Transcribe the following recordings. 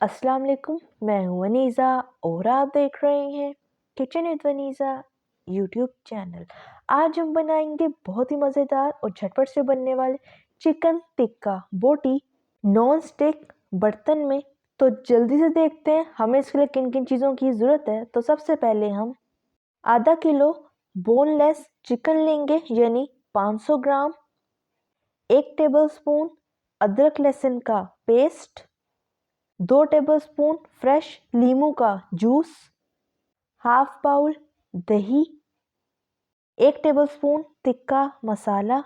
अस्सलाम वालेकुम, मैं हूँ वनीज़ा और आप देख रहे हैं kitchen with Vaneeza YouTube channel. आज हम बनाएंगे बहुत ही मज़ेदार और झटपट से बनने वाले चिकन टिक्का बोटी नॉन स्टिक बर्तन में। तो जल्दी से देखते हैं हमें इसके लिए किन किन चीज़ों की ज़रूरत है। तो सबसे पहले हम आधा किलो बोनलेस चिकन लेंगे यानी 500 ग्राम, 1 टेबलस्पून अदरक लहसुन का पेस्ट, 2 टेबलस्पून फ्रेश नींबू का जूस, हाफ बाउल दही, 1 टेबलस्पून तिक्का मसाला,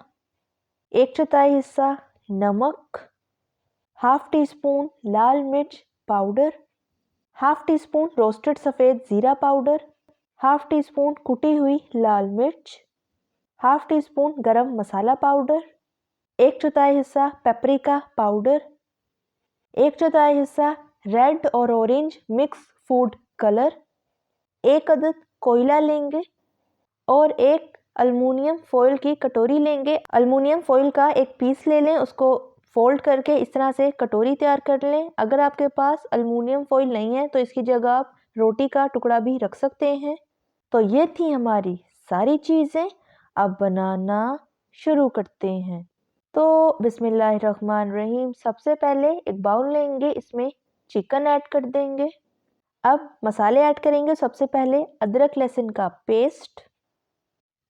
1/4 हिस्सा नमक, हाफ टी स्पून लाल मिर्च powder, half tea spoon roasted सफ़ेद ज़ीरा पाउडर, हाफ टी स्पून कुटी हुई लाल मिर्च, हाफ टी स्पून गरम मसाला पाउडर, 1/4 हिस्सा पेपरिका पाउडर, 1/4 हिस्सा रेड और ऑरेंज मिक्स फूड कलर, 1 अदद कोयला लेंगे और एक अल्मुनियम फॉइल की कटोरी लेंगे। अल्मुनियम फॉइल का एक पीस ले लें, उसको फोल्ड करके इस तरह से कटोरी तैयार कर लें। अगर आपके पास अल्मुनियम फॉइल नहीं है तो इसकी जगह आप रोटी का टुकड़ा भी रख सकते हैं। तो ये थी हमारी सारी चीज़ें, अब बनाना शुरू करते हैं। तो बिस्मिल्लाहिर्रहमानिर्रहीम। सबसे पहले एक बाउल लेंगे, इसमें चिकन ऐड कर देंगे। अब मसाले ऐड करेंगे। सबसे पहले अदरक लहसुन का पेस्ट,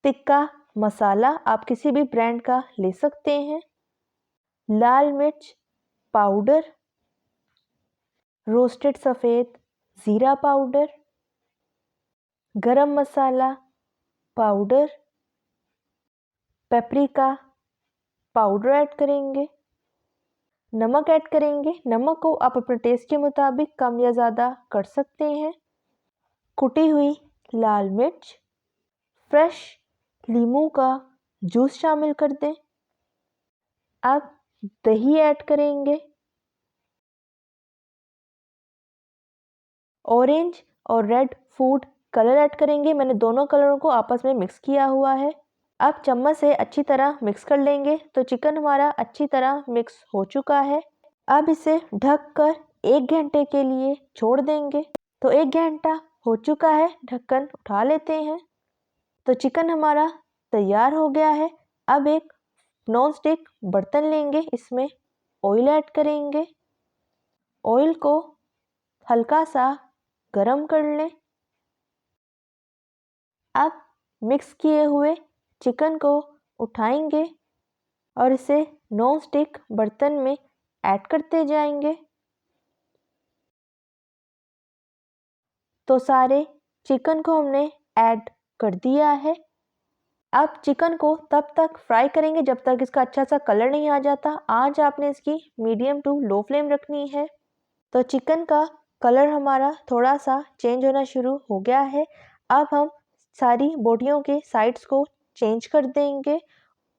टिक्का मसाला आप किसी भी ब्रांड का ले सकते हैं, लाल मिर्च पाउडर, रोस्टेड सफ़ेद ज़ीरा पाउडर, गरम मसाला पाउडर, पेपरिका पाउडर ऐड करेंगे, नमक ऐड करेंगे। नमक को आप अपने टेस्ट के मुताबिक कम या ज़्यादा कर सकते हैं, कुटी हुई लाल मिर्च, फ्रेश नींबू का जूस शामिल कर दें। अब दही ऐड करेंगे, ऑरेंज और रेड फूड कलर ऐड करेंगे। मैंने दोनों कलरों को आपस में मिक्स किया हुआ है। अब चम्मच से अच्छी तरह मिक्स कर लेंगे। तो चिकन हमारा अच्छी तरह मिक्स हो चुका है। अब इसे ढककर 1 घंटे के लिए छोड़ देंगे। तो 1 घंटा हो चुका है, ढक्कन उठा लेते हैं। तो चिकन हमारा तैयार हो गया है। अब एक नॉन स्टिक बर्तन लेंगे, इसमें ऑयल ऐड करेंगे। ऑयल को हल्का सा गरम कर लें। अब मिक्स किए हुए चिकन को उठाएंगे और इसे नॉन स्टिक बर्तन में ऐड करते जाएंगे। तो सारे चिकन को हमने ऐड कर दिया है। अब चिकन को तब तक फ्राई करेंगे जब तक इसका अच्छा सा कलर नहीं आ जाता। आज आपने इसकी मीडियम टू लो फ्लेम रखनी है। तो चिकन का कलर हमारा थोड़ा सा चेंज होना शुरू हो गया है। अब हम सारी बोटियों के साइड्स को चेंज कर देंगे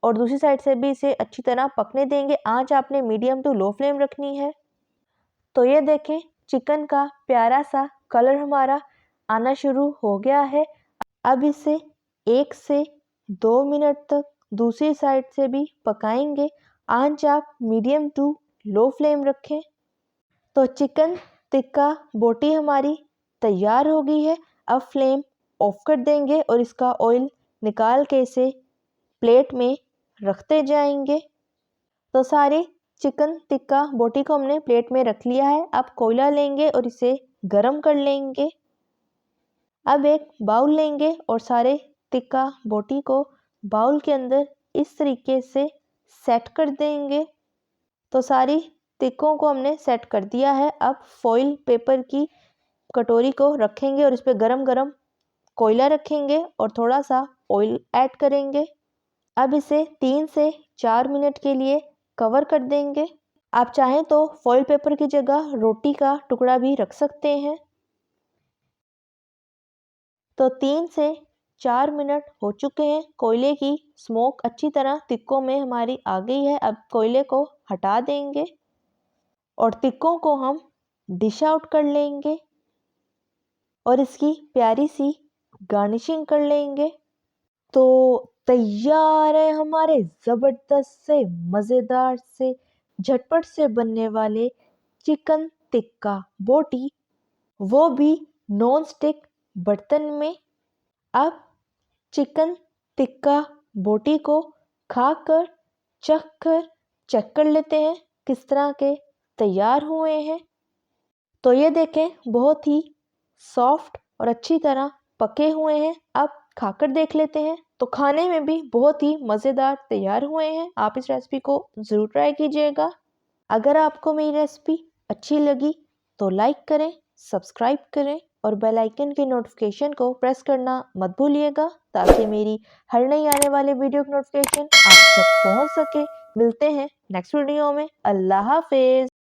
और दूसरी साइड से भी इसे अच्छी तरह पकने देंगे। आंच आपने मीडियम टू लो फ्लेम रखनी है। तो ये देखें, चिकन का प्यारा सा कलर हमारा आना शुरू हो गया है। अब इसे 1 से 2 मिनट तक दूसरी साइड से भी पकाएंगे। आंच आप मीडियम टू लो फ्लेम रखें। तो चिकन टिक्का बोटी हमारी तैयार हो गई है। अब फ्लेम ऑफ कर देंगे और इसका ऑयल निकाल के इसे प्लेट में रखते जाएंगे। तो सारे चिकन टिक्का बोटी को हमने प्लेट में रख लिया है। अब कोयला लेंगे और इसे गरम कर लेंगे। अब एक बाउल लेंगे और सारे टिक्का बोटी को बाउल के अंदर इस तरीके से सेट कर देंगे। तो सारी टिक्कों को हमने सेट कर दिया है। अब फॉइल पेपर की कटोरी को रखेंगे और इस पर गरम गरम कोयला रखेंगे और थोड़ा सा ऑयल ऐड करेंगे। अब इसे 3 से 4 मिनट के लिए कवर कर देंगे। आप चाहें तो फॉइल पेपर की जगह रोटी का टुकड़ा भी रख सकते हैं। तो 3 से 4 मिनट हो चुके हैं। कोयले की स्मोक अच्छी तरह टिक्कों में हमारी आ गई है। अब कोयले को हटा देंगे और टिक्कों को हम डिश आउट कर लेंगे और इसकी प्यारी सी गार्निशिंग कर लेंगे। तो तैयार है हमारे ज़बरदस्त से मज़ेदार से झटपट से बनने वाले चिकन टिक्का बोटी, वो भी नॉन स्टिक बर्तन में। अब चिकन टिक्का बोटी को खाकर चेक कर लेते हैं किस तरह के तैयार हुए हैं। तो ये देखें, बहुत ही सॉफ्ट और अच्छी तरह पके हुए हैं। अब खाकर देख लेते हैं। तो खाने में भी बहुत ही मज़ेदार तैयार हुए हैं। आप इस रेसिपी को ज़रूर ट्राई कीजिएगा। अगर आपको मेरी रेसिपी अच्छी लगी तो लाइक करें, सब्सक्राइब करें और बेल आइकन की नोटिफिकेशन को प्रेस करना मत भूलिएगा, ताकि मेरी हर नई आने वाले वीडियो की नोटिफिकेशन आप तक पहुंच सके। मिलते हैं नेक्स्ट वीडियो में। अल्लाह हाफिज़।